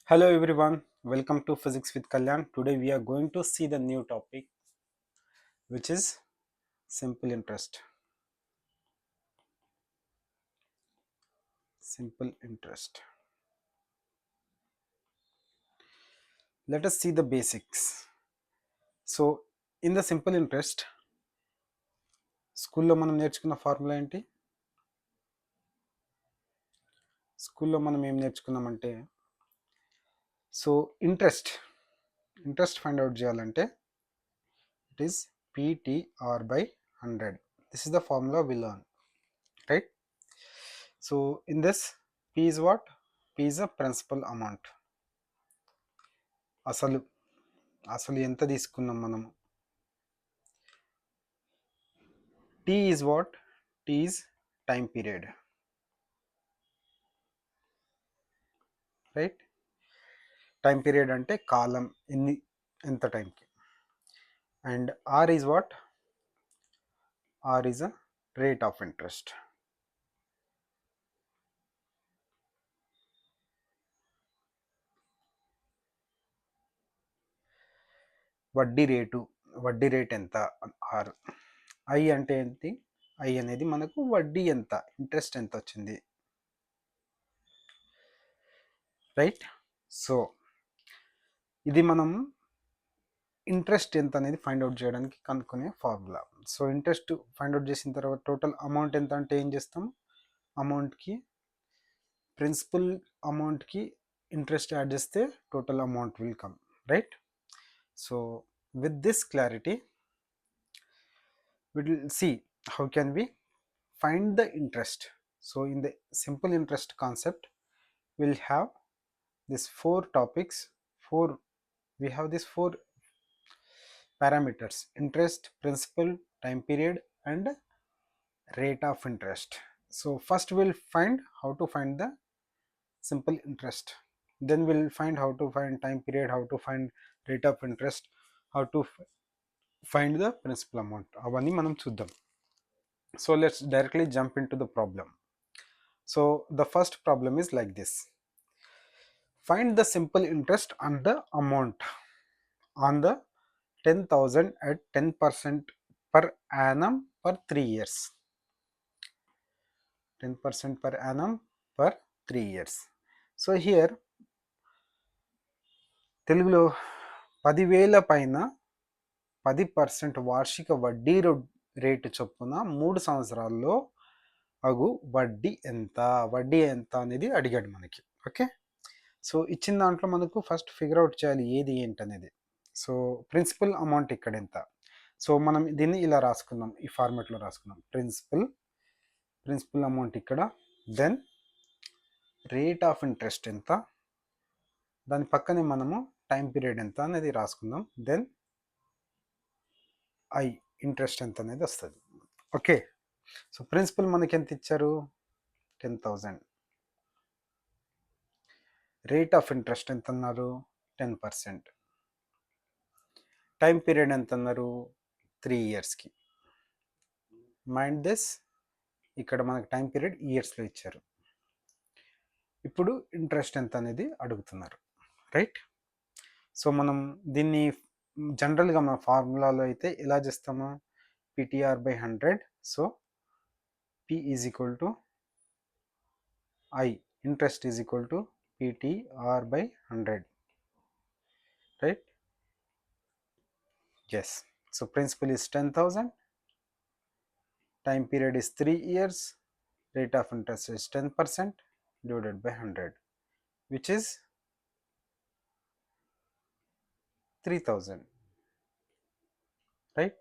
Hello everyone, welcome to Physics with Kalyan. Today we are going to see the new topic which is simple interest. Simple interest. Let us see the basics. So in the simple interest, స్కూల్లో మనం నేర్చుకున్న formula ఏంటి? స్కూల్లో మనం ఏం నేర్చుకున్నామంటే so interest find out చేయాలంటే it is PTR by 100. This is the formula we learn, right? So in this, P is what? P is a principal amount. అసలు ఎంత తీసుకున్నాం మనము? T is what? T is time period, right? Time period అంటే కాలం ఎంత టైంకి. And R is what? R is a rate of interest. వడ్డీ rate ఎంత? R. I అంటే ఏంటి? I అనేది మనకు వడ్డీ ఎంత, ఇంట్రెస్ట్ ఎంత వచ్చింది, రైట్? సో ఇది మనం ఇంట్రెస్ట్ ఎంత అనేది ఫైండ్ అవుట్ చేయడానికి కనుక్కునే formula. So interest find out చేసిన తర్వాత టోటల్ అమౌంట్ ఎంత అంటే ఏం చేస్తాం? అమౌంట్కి ప్రిన్సిపల్ అమౌంట్కి ఇంట్రెస్ట్ యాడ్ చేస్తే total amount will come, right? So with this clarity we will see how can we find the interest. So in the simple interest concept we'll have these four topics. We have these four parameters: interest, principal, time period and rate of interest. So first we'll find how to find the simple interest, then we'll find how to find time period, how to find rate of interest, how to find the principal amount. అవన్నీ మనం చూద్దాం. So let's directly jump into the problem. So the first problem is like this: find the simple interest on the amount on the 10,000 at 10% per annum per 3 years. 10% per annum per 3 years. So here తెలుగులో 10,000 పైన 10% వార్షిక వడ్డీ rate చొప్పున 3 సంవత్సరాల్లో అగు వడ్డీ ఎంత అనేది అడిగాడు మనకి. ఓకే, సో ఇచ్చిన దాంట్లో మనకు ఫస్ట్ ఫిగర్ అవుట్ చేయాలి ఏది ఏంటనేది. సో ప్రిన్సిపల్ అమౌంట్ ఇక్కడ ఎంత? సో మనం దీన్ని ఇలా రాసుకుందాం, ఈ ఫార్మాట్లో రాసుకుందాం. ప్రిన్సిపల్ అమౌంట్ ఇక్కడ, దెన్ రేట్ ఆఫ్ ఇంట్రెస్ట్ ఎంత, దాని పక్కనే మనము టైం పీరియడ్ ఎంత అనేది రాసుకుందాం, దెన్ ఇంట్రెస్ట్ ఎంత అనేది వస్తుంది. ఓకే, సో ప్రిన్సిపల్ మనకి ఎంత ఇచ్చారు? 10,000. రేట్ ఆఫ్ ఇంట్రెస్ట్ ఎంత అన్నారు? 10%. టైం పీరియడ్ ఎంత అన్నారు? 3 ఇయర్స్కి. మైండ్ దిస్, ఇక్కడ మనకి టైం పీరియడ్ ఇయర్స్లో ఇచ్చారు. ఇప్పుడు ఇంట్రెస్ట్ ఎంత అనేది అడుగుతున్నారు, రైట్? సో మనం దీన్ని జనరల్గా మన ఫార్ములాలో అయితే ఎలా చేస్తాము? PTR by 100. So P is equal to I, interest is equal to PTR by 100, right? Yes. So principal is 10,000, time period is 3 years, rate of interest is 10% divided by 100, which is 3,000, right?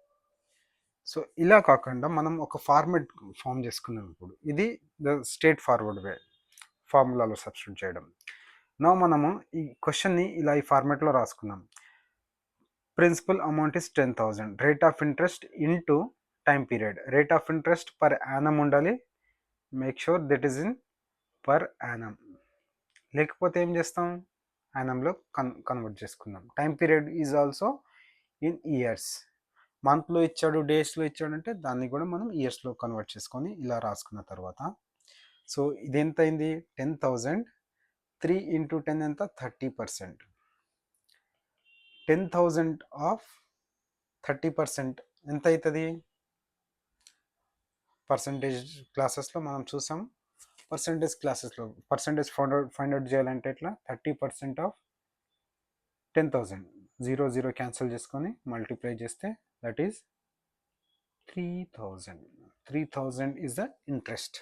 So ఇలా కాకుండా మనం ఒక format form చేసుకున్నాం. ఇప్పుడు ఇది the straightforward way, ఫార్ములాలో substitute చేయడం. నా మనము ఈ క్వశ్చన్ని ఇలా ఈ ఫార్మెట్లో రాసుకున్నాం. Principal amount is 10,000, rate of interest into time period. Rate of interest per annum ఉండాలి, make sure that is in per annum, లేకపోతే ఏం చేస్తాం? యానంలో కన్వర్ట్ చేసుకుందాం. Time period is also in years. మంత్లో ఇచ్చాడు, డేస్లో ఇచ్చాడు అంటే దాన్ని కూడా మనం ఇయర్స్లో కన్వర్ట్ చేసుకొని ఇలా రాసుకున్న తర్వాత, సో ఇది ఎంత అయింది? 10,000 3 ఇంటూ 10 ఎంత 30%. 10,000 ఆఫ్ 30% ఎంత అవుతుంది? పర్సంటేజ్ క్లాసెస్లో మనం చూసాం. పర్సంటేజ్ క్లాసెస్లో పర్సంటేజ్ ఫైండ్ అవుట్ చేయాలంటే ఎట్లా 30% ఆఫ్ 10,000 జీరో జీరో క్యాన్సిల్ చేసుకొని మల్టిప్లై చేస్తే that is 3,000. 3,000 is the interest.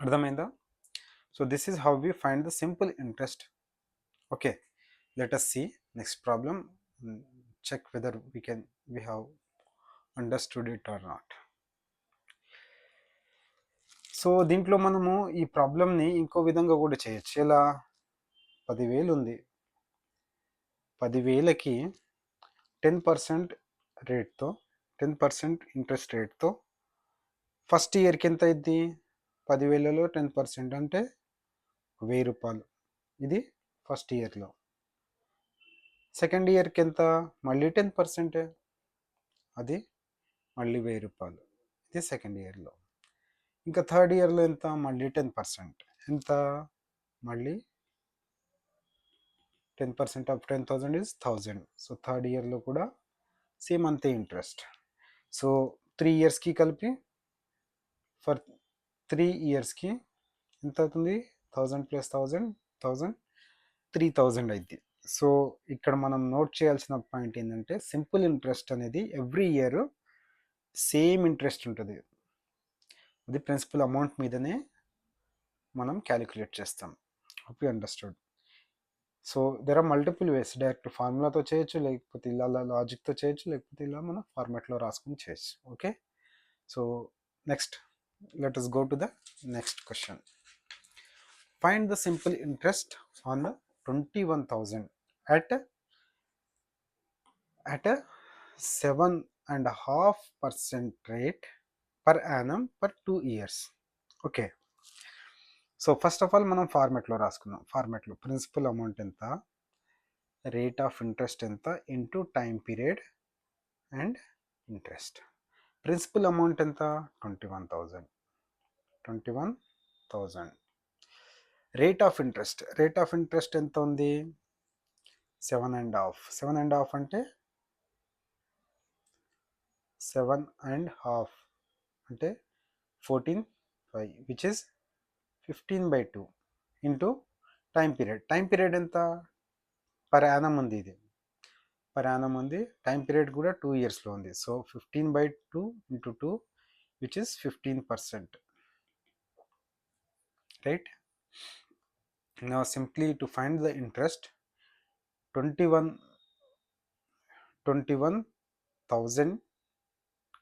అర్థమైందా? So this is how we find the simple interest. Okay, let us see next problem. Check whether we have understood it or not. So దీంట్లో మనము ఈ ప్రాబ్లమ్ని ఇంకో విధంగా కూడా చేయొచ్చు. ఎలా? 10,000 ఉంది, 10,000కి 10% రేట్తో 10% ఇంట్రెస్ట్ రేట్తో ఫస్ట్ ఇయర్కి ఎంత అయింది? 10,000లో 10% అంటే 1,000 రూపాయలు. ఇది ఫస్ట్ ఇయర్లో. సెకండ్ ఇయర్కి ఎంత? మళ్ళీ 10%, అది మళ్ళీ 1,000 రూపాయలు. ఇది సెకండ్ ఇయర్లో. ఇంకా థర్డ్ ఇయర్లో ఎంత? మళ్ళీ 10%. ఎంత? మళ్ళీ 10% ఆఫ్ 10,000 ఈజ్ 1,000. సో థర్డ్ ఇయర్లో కూడా సేమ్ అంతే ఇంట్రెస్ట్. సో 3 ఇయర్స్కి కలిపి ఫర్ 3 ఇయర్స్కి ఎంత అవుతుంది? 1,000 ప్లస్ 1,000 1,000 3,000 అయింది. సో ఇక్కడ మనం నోట్ చేయాల్సిన పాయింట్ ఏంటంటే సింపుల్ ఇంట్రెస్ట్ అనేది ఎవ్రీ ఇయర్ సేమ్ ఇంట్రెస్ట్ ఉంటుంది. అది ప్రిన్సిపల్ అమౌంట్ మీదనే మనం క్యాలిక్యులేట్ చేస్తాం. Hope you understood. So there are multiple ways. Direct ఫార్ములాతో చేయొచ్చు, లేకపోతే ఇలా లాజిక్తో చేయొచ్చు, లేకపోతే ఇలా మనం ఫార్మాట్లో రాసుకుని చేయొచ్చు. Okay, so next let us go to the next question. Find the simple interest on the 21,000 at a 7.5% rate per annum per 2 years. Okay, so first of all మనం ఫార్మాట్లో రాసుకున్నాం. ఫార్మాట్లో ప్రిన్సిపల్ అమౌంట్ ఎంత, రేట్ ఆఫ్ ఇంట్రెస్ట్ ఎంత into time period and interest. Principal amount ఎంత? 21,000. 21,000. Rate of interest, rate of interest ఎంత ఉంది? 7.5. 7.5 అంటే 7.5 అంటే 14/5 which is 15/2 into time period. Time period ఎంత? పర్ యానం ఉంది, ఇది పర్ యానం ఉంది. టైం పీరియడ్ కూడా 2 ఇయర్స్లో ఉంది. So 15/2 into 2 which is 15%. Right? Now simply to find the interest, 21,000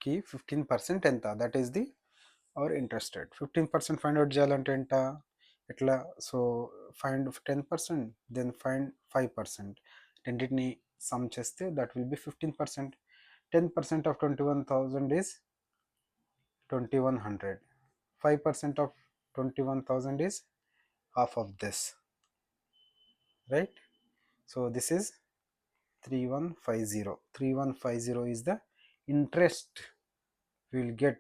కి 15% ఎంత? That is the our interest rate. 15% find out చేయాలంటే ఎంత? ఎట్లా? So find 10%, then find 5%. రెండింటిని సమ్ చేస్తే that will be 15%. 10% of 21,000 is 2,100. 5% of 21,000 is half of this, right? So this is 3,150. 3,150 is the interest we will get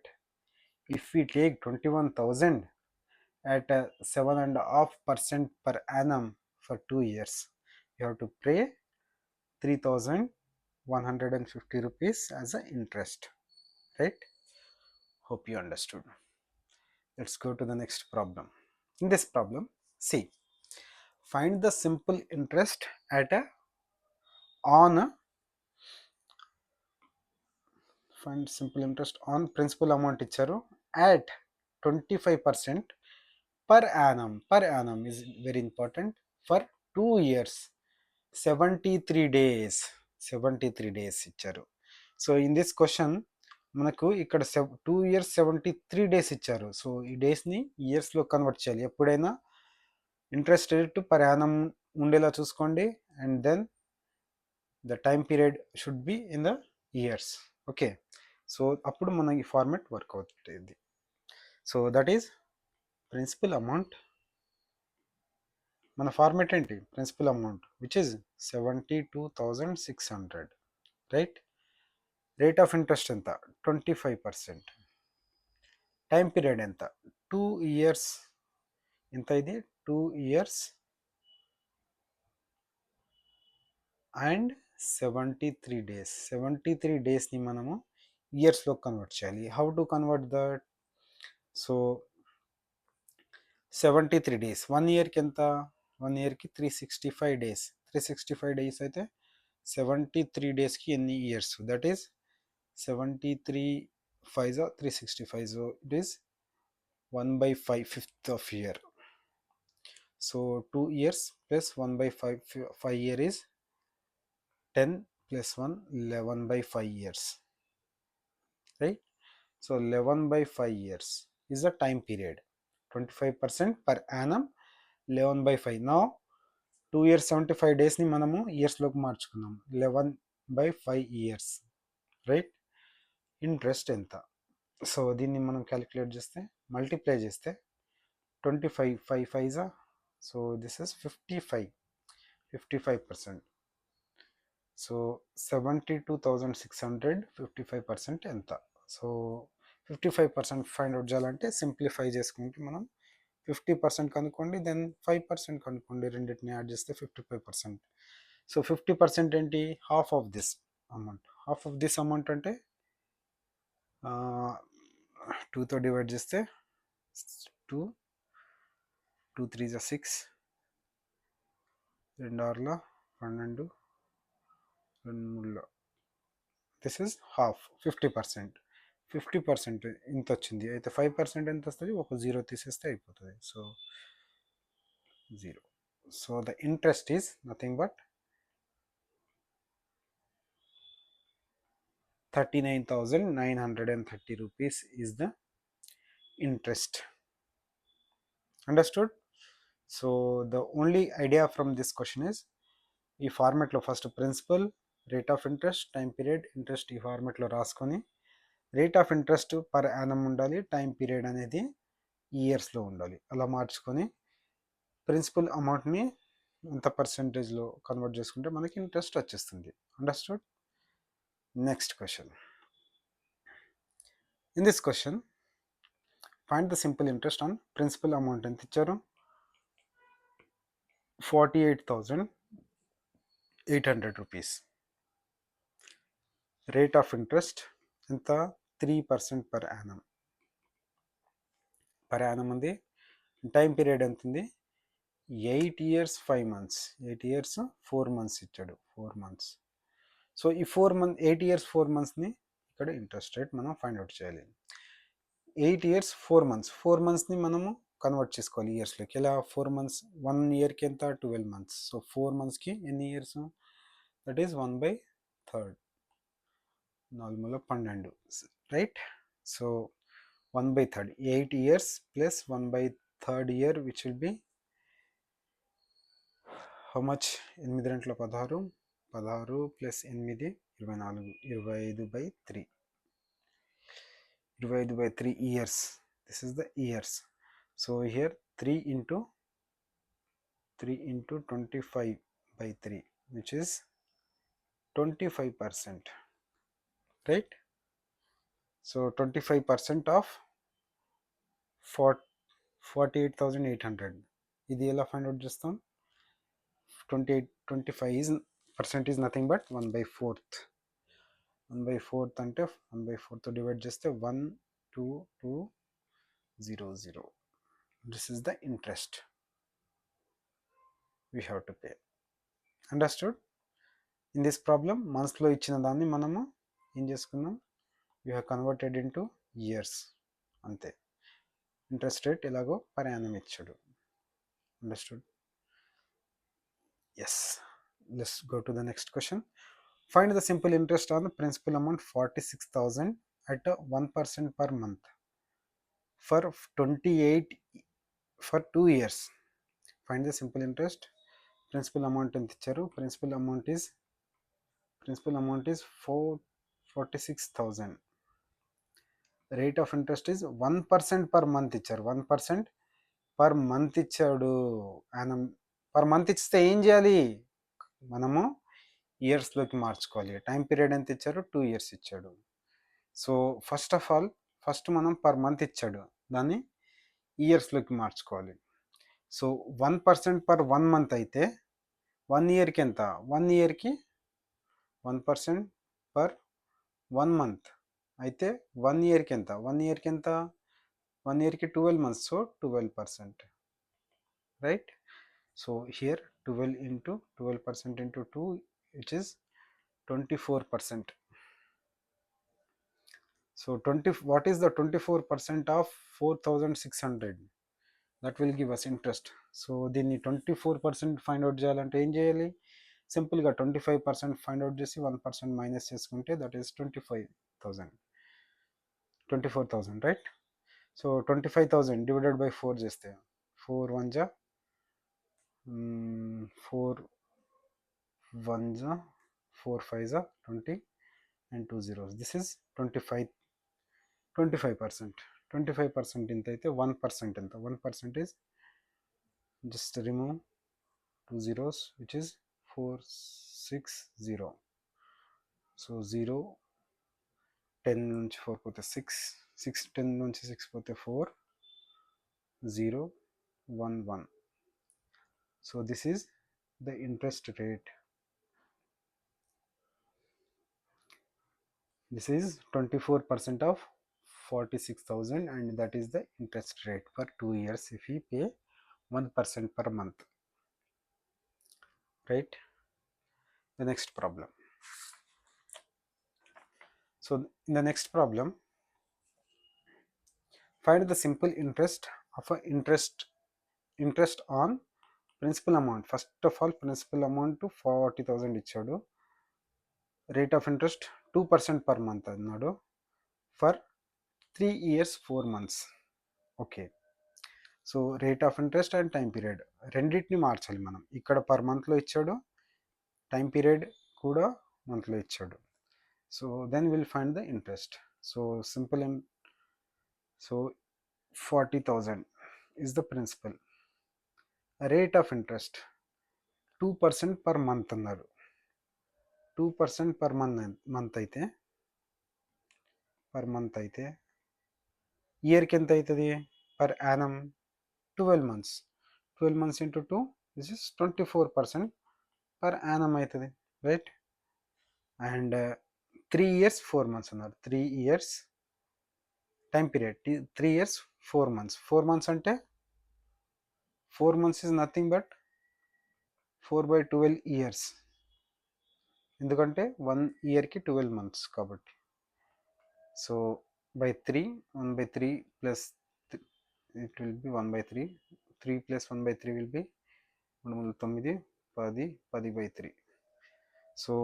if we take 21,000 at a 7.5% per annum for 2 years. You have to pay 3,150 rupees as an interest, right? Hope you understood. Let's go to the next problem. In this problem, see, find the simple interest at a find simple interest on principal amount ఇచ్చారు at 25% per annum. Per annum is very important. For 2 years 73 days. 73 days ఇచ్చారు. So in this question మనకు ఇక్కడ 2 years 73 days ఇచ్చారు. So ఈ డేస్ని ఇయర్స్లో convert చేయాలి. ఎప్పుడైనా interest rate per annum ఉండేలా చూసుకోండి, and then the time period should be in the years. Okay, so అప్పుడు మన ఈ ఫార్మాట్ వర్క్ అవుతుంది. So that is principal amount. మన ఫార్మాట్ ఏంటి? Principal amount which is 72,600, right? Rate of interest ఎంత? 25%. Time period ఎంత? 2 years. ఎంత ఇది? 2 years అండ్ 73 డేస్. 73 డేస్ని మనము ఇయర్స్లో కన్వర్ట్ చేయాలి. How to convert that? So 73 days 1 ఇయర్కి ఎంత? 1 ఇయర్కి 365 డేస్. 365 డేస్ అయితే 73 డేస్కి ఎన్ని years? That is 73 5 365. So it is 1/5 fifth of year. So 2 years plus 1/5 5 year is 10 plus 1 11/5 years, right? So 11/5 years is the time period. 25% per annum 11/5. Now 2 years 75 days ని మనము years లోకి మార్చుకున్నాం. 11/5 years, right? Interest ఎంత? So దీన్ని మనం calculate చేస్తే, multiply చేస్తే 25 5 5 so this is 55%. So 72,600 55% ఎంత? సో 55% ఫైండ్ అవుట్ చేయాలంటే సింప్లిఫై చేసుకుంటే మనం 50% కనుక్కోండి, దెన్ 5% కనుక్కోండి, రెండింటిని యాడ్ చేస్తే 55%. సో 50% ఏంటి? Half of this amount. Half of this amount అంటే 2తో డివైడ్ చేస్తే 2 2 3 6, 2 6 12, 2 దిస్ ఇస్ హాఫ్ 50%. 50% ఇంత వచ్చింది. అయితే 5% ఎంత వస్తుంది? ఒక 0 తీసేస్తే అయిపోతుంది. So 0. So the interest is nothing but 39,930 rupees is the interest. Understood? So the only idea from this question is, ఈ ఫార్మెట్లో first principal, rate of interest, time period, interest ఈ ఫార్మెట్లో రాసుకొని, rate of interest per annum ఉండాలి, time period అనేది ఇయర్స్లో ఉండాలి. అలా మార్చుకొని ప్రిన్సిపల్ అమౌంట్ని ఎంత పర్సెంటేజ్లో కన్వర్ట్ చేసుకుంటే మనకి ఇంట్రెస్ట్ వచ్చేస్తుంది. Understood? Next question. In this question find the simple interest on principal amount ఎంత ఇచ్చారు? 48,800 rupees. రేట్ ఆఫ్ ఇంట్రెస్ట్ ఎంత? 3% పర్ యానం. పర్ యానం ఉంది. టైం పీరియడ్ ఎంత ఉంది? 8 years 5 months. 8 years 4 months ఇచ్చాడు. 4 months. సో ఈ 8 years 4 monthsని ఇక్కడ ఇంట్రెస్ట్ రేట్ మనం ఫైండ్ అవుట్ చేయాలి. 8 years 4 months. 4 monthsని మనము కన్వర్ట్ చేసుకోవాలి ఇయర్స్లోకి. ఎలా? 4 months 1 yearకి ఎంత? 12 months. సో 4 monthsకి ఎన్ని years? That is 1/3. 4×12, right? So 1/3. 8 years plus 1/3 year which will be how much? 8 రెంట్ల 16, 16 plus 8 24, 25/3. 25/3 years. This is the years. So here 3 into 25/3, which is 25%, right? So 25% of 48,800. ఇది ఎలా find out చేస్తాం? 25% is nothing but 1/4. 1/4 అంటే 1/4తో divide చేస్తే 12200. This is the interest we have to pay. Understood? In this problem, మంత్స్లో ఇచ్చిన దాన్ని మనము ఏం చేసుకున్నాం? we have converted into years. అంతే. ఇంట్రెస్ట్ రేట్ ఎలాగో పర్ యానం ఇచ్చాడు. Understood? Yes. Let's go to the next question. Find the simple interest on the principal amount 46,000 at 1% per month for 2 years. Find the simple interest. Principal amount ఎంత ఇచ్చారు? Principal amount is 46,000. Rate of interest is 1% per month ఇచ్చారు. 1% per month ఇచ్చాడు. Per month ఇస్తే ఏం చేయాలి? మనము ఇయర్స్లోకి మార్చుకోవాలి. Time period ఎంత ఇచ్చారు? 2 years ఇచ్చాడు. సో ఫస్ట్ ఆఫ్ ఆల్ మనం పర్ మంత్ ఇచ్చాడు, దాన్ని ఇయర్స్లోకి మార్చుకోవాలి. సో 1% పర్ 1 మంత్ అయితే 1 ఇయర్కి ఎంత, 1 ఇయర్కి 1% పర్ 1 మంత్ అయితే 1 ఇయర్కి ఎంత, 1 ఇయర్కి ఎంత, 1 ఇయర్కి 12 months, so 12%, right? So here 12 into 12% into 2, which is 24%. So 20, what is the 24% of 4600? That will give us interest. So దీన్ని 24% ఫైండ్ అవుట్ చేయాలంటే ఏం చేయాలి, సింపుల్గా 25% ఫైండ్ అవుట్ చేసి 1% మైనస్ చేసుకుంటే that is 24,000, right? So 25,000 divided by 4 చేస్తే 4 1 జా 4 1 జా 4 5 జా 20 and 2 zeros. This is 25%. 25% ఎంత అయితే 1% ఎంత, 1% is just remove 2 zeros, which is 460. So 0 10 నుంచి 4 పోతే 6, 6 10 నుంచి 6 పోతే 4, 0 1 1. So this is the interest rate. This is 24% of 46,000, and that is the interest rate for 2 years if we pay 1% per month, right? The next problem. So in the next problem, find the simple interest of a interest on principal amount. First of all, principal amount to 40,000 ఇచ్చాడు, rate of interest 2% per month అన్నాడు for 3 years 4 months. Okay, so rate of interest and time period రెండింటిని మార్చాలి మనం. ఇక్కడ per మంత్లో ఇచ్చాడు, time period కూడా మంత్లో ఇచ్చాడు. So then will find the interest. So simple and so 40,000 is the principal. Rate of interest 2% per month అన్నారు. 2% పర్ మంత్ అయితే ఇయర్కి ఎంత అవుతుంది, per annum 12 months. 12 months into 2, this is 24% per annum అవుతుంది, right? And 3 years 4 months అన్నారు. 3 years time period 3 years 4 months. 4 months అంటే 4 months is nothing but 4/12 years, ఎందుకంటే 1 ఇయర్కి 12 months కాబట్టి. So by 3, 1/3 plus it will be 1/3. 3 plus 1/3 will be 9, 10, 10/3. So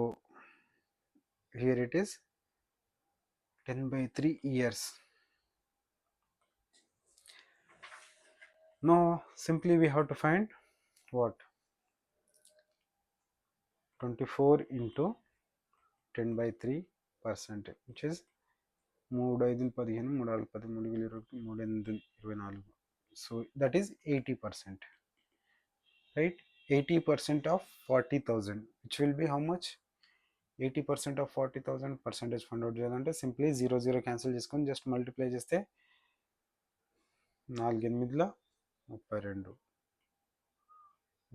here it is 10/3 years. Now simply we have to find what, 24 into 10/3%, which is 3 5 15, 3 6 13, 3 20, 3 8 24. So that is 80%, right? 80% of 40,000, which will be how much? 80% of 40,000 percentage fund out చేయాలంటే simply 0 cancel చేసుకొని just multiply చేస్తే 4 8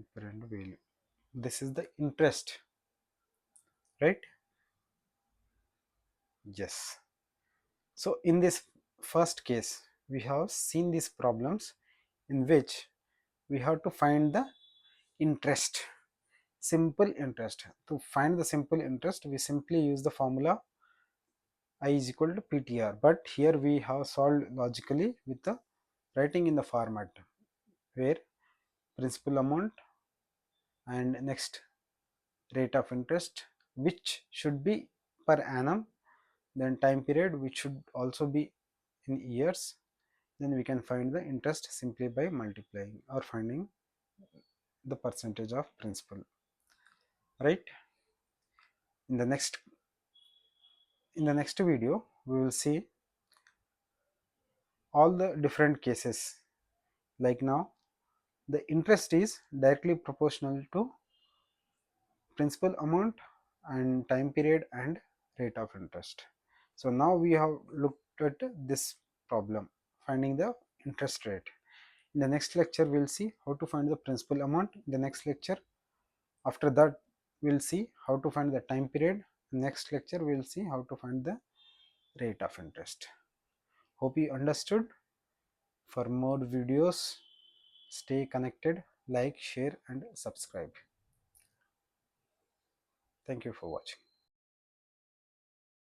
32,000. This is the interest, right? Yes. So in this first case, we have seen these problems in which we have to find the interest, simple interest. To find the simple interest, we simply use the formula I is equal to PTR, but here we have solved logically with the writing in the format where principal amount and next rate of interest, which should be per annum, then time period, which should also be in years, then we can find the interest simply by multiplying or finding the percentage of principal, right? In the next video we will see all the different cases. Like now the interest is directly proportional to principal amount and time period and rate of interest. So now we have looked at this problem, finding the interest rate. In the next lecture we'll see how to find the principal amount. In the next lecture, after that, we'll see how to find the time period. Next lecture we'll see how to find the rate of interest. Hope you understood. For more videos, stay connected, like, share and subscribe. Thank you for watching.